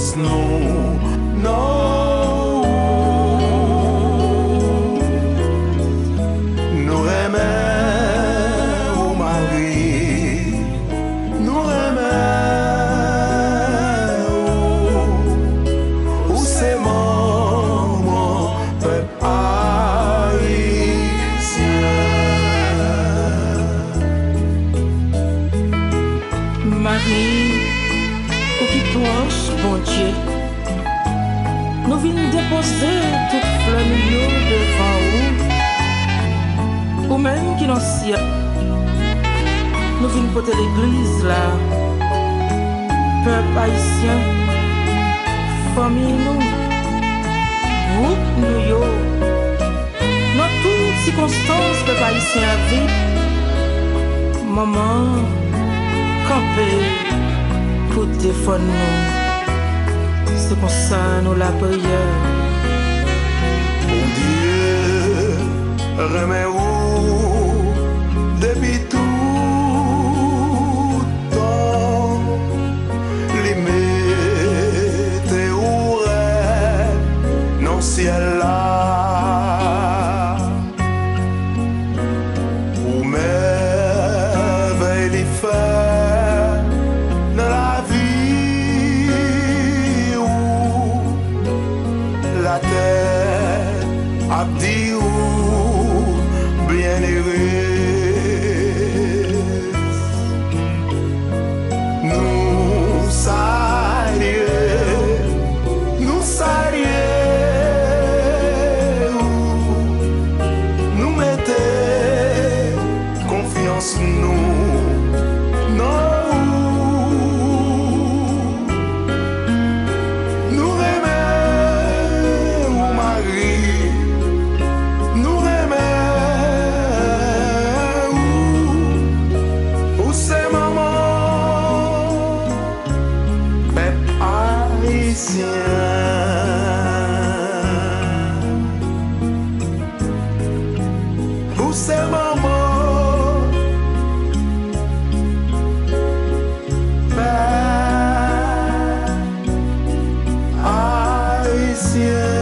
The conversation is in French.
confiance non, non. Nous remet au mari, nous remet où c'est mon peuple haïtien. Marie, ou qui proche, bon Dieu, nous venons déposer toute fleur devant vous, ou même qui nous ciel. Nous venons porter l'église là, peuple haïtien, famille nous, groupe nous yo, dans toutes circonstances, peuple haïtien vit, maman, camper pour défendre nous. C'est comme ça nous la prière. Mon Dieu, remets-vous depuis tout temps. Les météores dans le ciel là. Pour merveille les faire dans la vie où la terre a dit où bien nous saluer, nous mettez confiance nous, non. Nous remet au mari, nous remet où c'est maman, peuple haïtien. Où c'est maman, peuple haïtien.